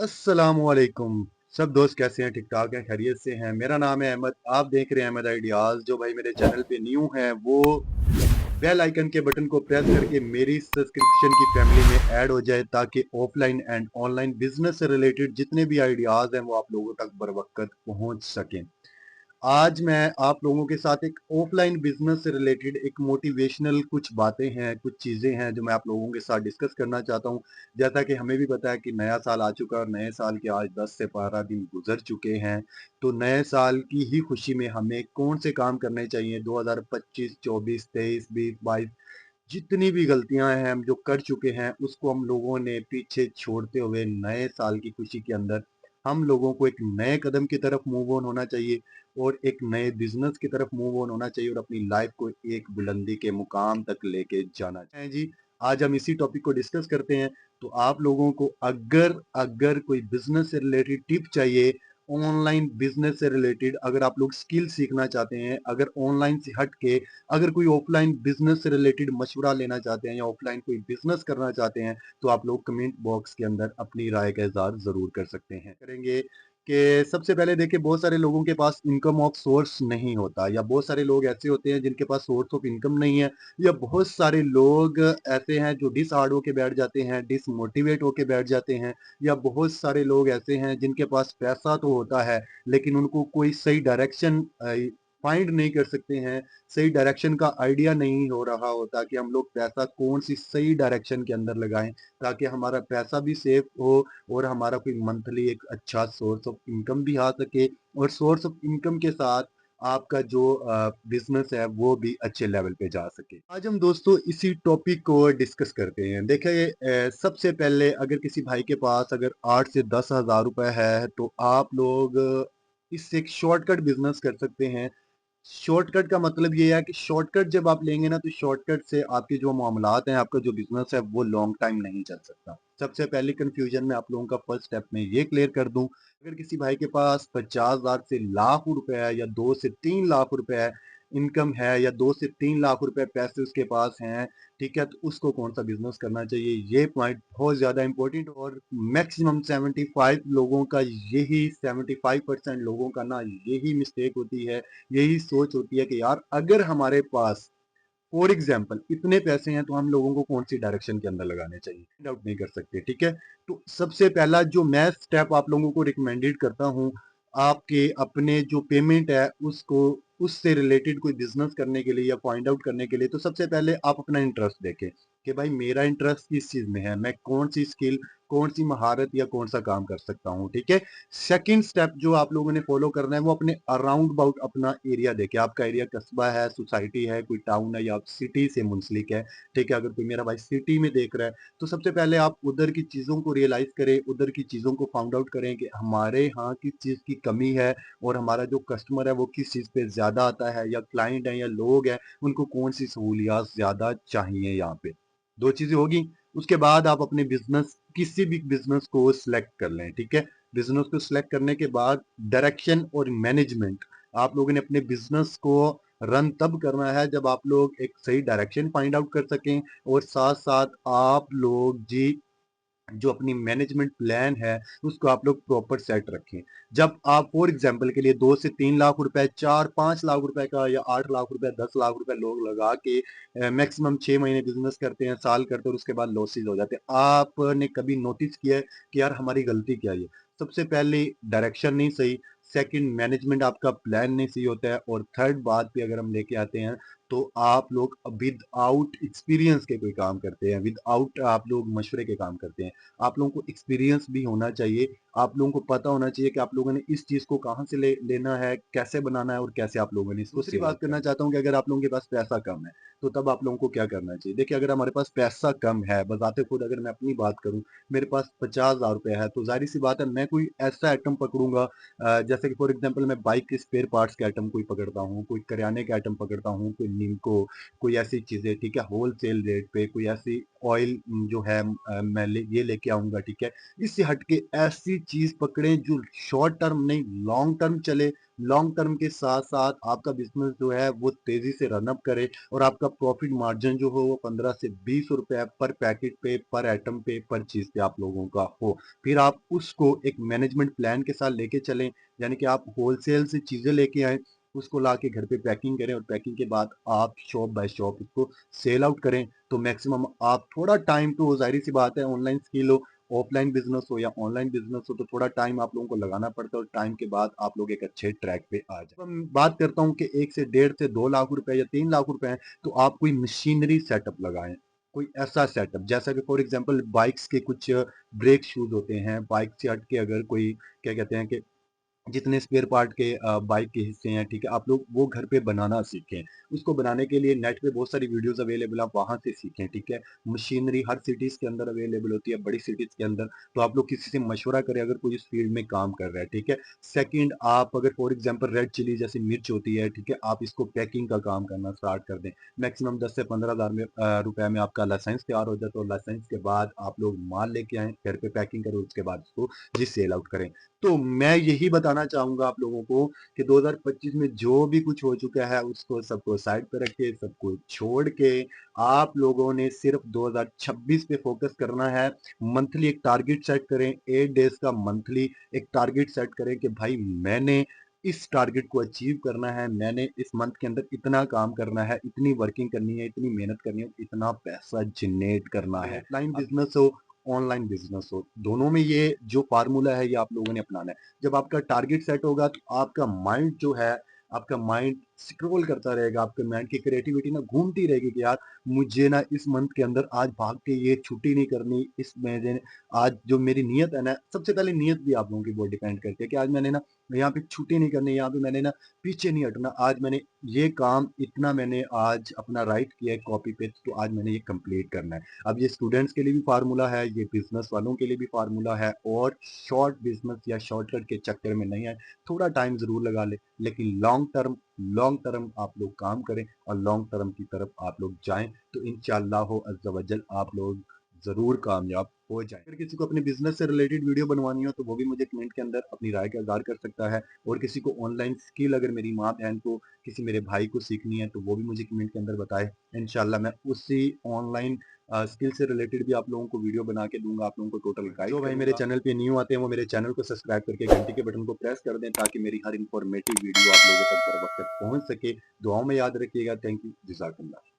अस्सलामुअलैकुम। सब दोस्त कैसे हैं? ठीक ठाक हैं, खैरियत से हैं? मेरा नाम है अहमद। आप देख रहे हैं अहमद आइडियाज। जो भाई मेरे चैनल पे न्यू हैं वो बेल आइकन के बटन को प्रेस करके मेरी सब्सक्रिप्शन की फैमिली में ऐड हो जाए, ताकि ऑफलाइन एंड ऑनलाइन बिजनेस से रिलेटेड जितने भी आइडियाज हैं वो आप लोगों तक बर वक्त पहुंच सकें। आज मैं आप लोगों के साथ एक ऑफलाइन बिजनेस से रिलेटेड एक मोटिवेशनल कुछ बातें हैं, कुछ चीज़ें हैं जो मैं आप लोगों के साथ डिस्कस करना चाहता हूँ। जैसा कि हमें भी पता है कि नया साल आ चुका है और नए साल के आज 10 से 12 दिन गुजर चुके हैं। तो नए साल की ही खुशी में हमें कौन से काम करने चाहिए 2025, 24, 23, 20, 22, जितनी भी गलतियां हैं हम जो कर चुके हैं उसको हम लोगों ने पीछे छोड़ते हुए नए साल की खुशी के अंदर हम लोगों को एक नए कदम की तरफ मूव ऑन होना चाहिए और एक नए बिजनेस की तरफ मूव ऑन होना चाहिए और अपनी लाइफ को एक बुलंदी के मुकाम तक लेके जाना चाहिए जी। आज हम इसी टॉपिक को डिस्कस करते हैं। तो आप लोगों को अगर अगर कोई बिजनेस से रिलेटेड टिप चाहिए, ऑनलाइन बिजनेस से रिलेटेड अगर आप लोग स्किल सीखना चाहते हैं, अगर ऑनलाइन से हट के अगर कोई ऑफलाइन बिजनेस से रिलेटेड मशवरा लेना चाहते हैं या ऑफलाइन कोई बिजनेस करना चाहते हैं, तो आप लोग कमेंट बॉक्स के अंदर अपनी राय का इज़हार ज़रूर कर सकते हैं। करेंगे कि सबसे पहले देखिए, बहुत सारे लोगों के पास इनकम ऑफ सोर्स नहीं होता, या बहुत सारे लोग ऐसे होते हैं जिनके पास सोर्स ऑफ इनकम नहीं है, या बहुत सारे लोग ऐसे हैं जो डिसहार्ड होके बैठ जाते हैं, डिसमोटिवेट होके बैठ जाते हैं, या बहुत सारे लोग ऐसे हैं जिनके पास पैसा तो होता है लेकिन उनको कोई सही डायरेक्शन फाइंड नहीं कर सकते हैं, सही डायरेक्शन का आइडिया नहीं हो रहा होता कि हम लोग पैसा कौन सी सही डायरेक्शन के अंदर लगाएं ताकि हमारा पैसा भी सेफ हो और हमारा कोई मंथली एक अच्छा सोर्स ऑफ इनकम भी आ सके, और सोर्स ऑफ इनकम के साथ आपका जो बिजनेस है वो भी अच्छे लेवल पे जा सके। आज हम दोस्तों इसी टॉपिक को डिस्कस करते हैं। देखिए, सबसे पहले अगर किसी भाई के पास अगर 8 से 10 हज़ार रुपए है तो आप लोग इससे एक शॉर्टकट बिजनेस कर सकते हैं। शॉर्टकट का मतलब ये है कि शॉर्टकट जब आप लेंगे ना तो शॉर्टकट से आपके जो मामलात हैं, आपका जो बिजनेस है वो लॉन्ग टाइम नहीं चल सकता। सबसे पहले कंफ्यूजन में आप लोगों का फर्स्ट स्टेप में ये क्लियर कर दूं, अगर किसी भाई के पास 50,000 से लाख रुपए है या 2 से 3 लाख रुपए है इनकम है, या 2 से 3 लाख रुपए पैसे उसके पास हैं, ठीक है, तो उसको कौन सा बिजनेस करना चाहिए, ये पॉइंट बहुत ज्यादा इंपॉर्टेंट। और मैक्सिमम 75 लोगों का यही 75% लोगों का ना यही मिस्टेक होती है, यही सोच होती है कि यार अगर हमारे पास फॉर एग्जाम्पल इतने पैसे हैं तो हम लोगों को कौन सी डायरेक्शन के अंदर लगाने चाहिए, फाइंड आउट नहीं कर सकते। ठीक है, तो सबसे पहला जो मैं स्टेप आप लोगों को रिकमेंडेड करता हूँ, आपके अपने जो पेमेंट है उसको उससे रिलेटेड कोई बिजनेस करने के लिए या फाइंड आउट करने के लिए, तो सबसे पहले आप अपना इंटरेस्ट देखें कि भाई मेरा इंटरेस्ट किस चीज में है, मैं कौन सी स्किल, कौन सी महारत या कौन सा काम कर सकता हूँ। ठीक है, सेकंड स्टेप जो आप लोगों ने फॉलो करना है वो अपने अराउंड अबाउट अपना एरिया देखे। आपका एरिया कस्बा है, सोसाइटी है, कोई टाउन है, या आप सिटी से मुंसलिक है। ठीक है, अगर कोई मेरा भाई सिटी में देख रहा है तो सबसे पहले आप उधर की चीज़ों को रियलाइज करें, उधर की चीज़ों को फाउंड आउट करें कि हमारे यहाँ किस चीज़ की कमी है और हमारा जो कस्टमर है वो किस चीज़ पे ज़्यादा आता है, या क्लाइंट है या लोग हैं उनको कौन सी सहूलियात ज़्यादा चाहिए यहाँ पे। दो चीज़ें होगी, उसके बाद आप अपने बिजनेस किसी भी बिजनेस को सिलेक्ट कर लें। ठीक है, बिजनेस को सिलेक्ट करने के बाद डायरेक्शन और मैनेजमेंट, आप लोगों ने अपने बिजनेस को रन तब करना है जब आप लोग एक सही डायरेक्शन फाइंड आउट कर सकें, और साथ साथ आप लोग जी जो अपनी मैनेजमेंट प्लान है उसको आप लोग प्रॉपर सेट रखें। जब आप फॉर एग्जांपल के लिए 2 से 3 लाख रुपए, 4-5 लाख रुपए का, या 8 लाख रुपए, 10 लाख रुपए लोग लगा के मैक्सिमम 6 महीने बिजनेस करते हैं, साल करते हैं और उसके बाद लॉसेज हो जाते हैं। आपने कभी नोटिस किया है कि यार हमारी गलती क्या है? सबसे पहले डायरेक्शन नहीं सही, सेकंड मैनेजमेंट आपका प्लान नहीं सही होता है, और थर्ड बात पे अगर हम लेके आते हैं तो आप लोग विद आउट एक्सपीरियंस के कोई काम करते हैं, विद आउट आप लोग मशवरे के काम करते हैं। आप लोगों को एक्सपीरियंस भी होना चाहिए, आप लोगों को पता होना चाहिए कि आप लोगों ने इस चीज़ को कहाँ से लेना है, कैसे बनाना है और कैसे आप लोगों ने इसको दूसरी बात करना चाहता हूँ कि अगर आप लोगों के पास पैसा कम है तो तब आप लोगों को क्या करना चाहिए। देखिए, अगर हमारे पास पैसा कम है, बजाते खुद अगर मैं अपनी बात करूँ, मेरे पास 50,000 रुपये है, तो जाहिर सी बात है मैं कोई ऐसा आइटम पकड़ूंगा, जैसे कि फॉर एग्जाम्पल मैं बाइक के स्पेयर पार्ट्स के आइटम कोई पकड़ता हूँ, कोई करियाने के आइटम पकड़ता हूँ, कोई निम्को, कोई ऐसी चीज़ें, ठीक है, होलसेल रेट पे कोई ऐसी ऑयल जो है मैं ये लेके आऊँगा, ठीक है। इससे हट के ऐसी चीज़ पकड़ें जो शॉर्ट टर्म नहीं लॉन्ग टर्म चले, लॉन्ग टर्म के साथ-साथ आपका बिज़नेस जो है वो तेज़ी से रन अप करे और आपका प्रॉफ़िट मार्जिन जो हो वो 15 से ₹20 पर पैकेट पे, पर आइटम पे, पर चीज़ पे आप लोगों का हो। फिर आप उसको एक मैनेजमेंट प्लान के साथ लेके चलें, यानी कि आप होलसेल से चीज़ें लेके आएँ, उसको लाके घर पे पैकिंग करें और पैकिंग के बाद आप शॉप बाय शॉप उसको सेल आउट करें। तो मैक्सिमम आप थोड़ा टाइम तो ज़ाहिर-सी बात है, ऑनलाइन स्किल हो, ऑफलाइन बिज़नेस हो या ऑनलाइन बिज़नेस हो, तो थोड़ा टाइम आप लोगों को लगाना पड़ता है और टाइम के बाद आप लोग एक अच्छे ट्रैक पे आ जाए। अब बात करता हूँ कि 1 से डेढ़ से 2 लाख रुपए या 3 लाख रुपए हैं, तो आप कोई मशीनरी सेटअप लगाएँ। कोई ऐसा सेटअप जैसा कि फॉर एग्ज़ाम्पल बाइक्स के कुछ ब्रेक शूज़ होते हैं, बाइक से हट के अगर कोई क्या कहते हैं कि जितने स्पेयर पार्ट के बाइक के हिस्से हैं, ठीक है, आप लोग वो घर पे बनाना सीखें। उसको बनाने के लिए नेट पे बहुत सारी वीडियोज़ अवेलेबल है, आप वहाँ से सीखें, ठीक है। मशीनरी हर सिटीज़ के अंदर अवेलेबल होती है, बड़ी सिटीज़ के अंदर, तो आप लोग किसी से मशवरा करें अगर कोई इस फील्ड में काम कर रहा है, ठीक है। सेकंड, आप अगर फॉर एग्ज़ाम्पल रेड चिली जैसी मिर्च होती है, ठीक है, आप इसको पैकिंग का काम करना स्टार्ट कर दें। मैक्सिमम 10 से 15,000 में रुपए में आपका लाइसेंस तैयार हो जाए, तो लाइसेंस के बाद आप लोग माल लेके आएँ, घर पे पैकिंग करें, उसके बाद उसको जी सेल आउट करें। तो मैं यही बताना चाहूँगा आप लोगों को कि 2025 में जो भी कुछ हो चुका है उसको सबको साइड पे रख के, सबको छोड़ के आप लोगों ने सिर्फ 2026 पे फोकस करना है। मंथली एक टारगेट सेट करें, 8 डेज़ का मंथली एक टारगेट सेट करें कि भाई मैंने इस टारगेट को अचीव करना है, मैंने इस मंथ के अंदर इतना काम करना है, इतनी वर्किंग करनी है, इतनी मेहनत करनी है, इतना पैसा जनरेट करना है। ऑफलाइन बिज़नेस हो, ऑनलाइन बिज़नेस हो, दोनों में ये जो फ़ॉर्मूला है ये आप लोगों ने अपनाना है। जब आपका टारगेट सेट होगा तो आपका माइंड जो है, आपका माइंड स्क्रॉल करता रहेगा, आपके माइंड की क्रिएटिविटी ना घूमती रहेगी कि यार मुझे ना इस मंथ के अंदर आज भाग के ये छुट्टी नहीं करनी, इस महीने आज जो मेरी नियत है ना, सबसे पहले नियत भी आप लोगों की बहुत डिपेंड करती है कि आज मैंने ना यहाँ पे छुट्टी नहीं करनी, यहाँ पे मैंने ना पीछे नहीं हटना, आज मैंने ये काम इतना मैंने आज अपना राइट किया है कॉपी पे, तो आज मैंने ये कंप्लीट करना है। अब ये स्टूडेंट्स के लिए भी फार्मूला है, ये बिजनेस वालों के लिए भी फार्मूला है और शॉर्ट बिजनेस या शॉर्टकट के चक्कर में नहीं है। थोड़ा टाइम ज़रूर लगा ले, लेकिन लॉन्ग टर्म आप लोग काम करें और लॉन्ग टर्म की तरफ आप लोग जाएँ, तो इंशाअल्लाह अज़्ज़ व जल आप लोग ज़रूर कामयाब हो जाएँ। अगर किसी को अपने बिज़नेस से रिलेटेड वीडियो बनवानी हो, तो वो भी मुझे कमेंट के अंदर अपनी राय का इज़हार कर सकता है और किसी को ऑनलाइन स्किल अगर मेरी माँ-बहन को, किसी मेरे भाई को सीखनी है, तो वो भी मुझे कमेंट के अंदर बताए। इंशाअल्लाह मैं उसी ऑनलाइन स्किल से रिलेटेड भी आप लोगों को वीडियो बना के दूँगा, आप लोगों को टोटल गाइड जो भाई मेरे चैनल पे न्यू आते हैं, वो मेरे चैनल को सब्सक्राइब करके घंटी के बटन को प्रेस कर दें ताकि मेरी हर इन्फॉर्मेटिव वीडियो आप लोगों तक बर वक़्त पहुँच सके। दुआओं में याद रखिएगा। Thank you. जज़ाकल्लाह।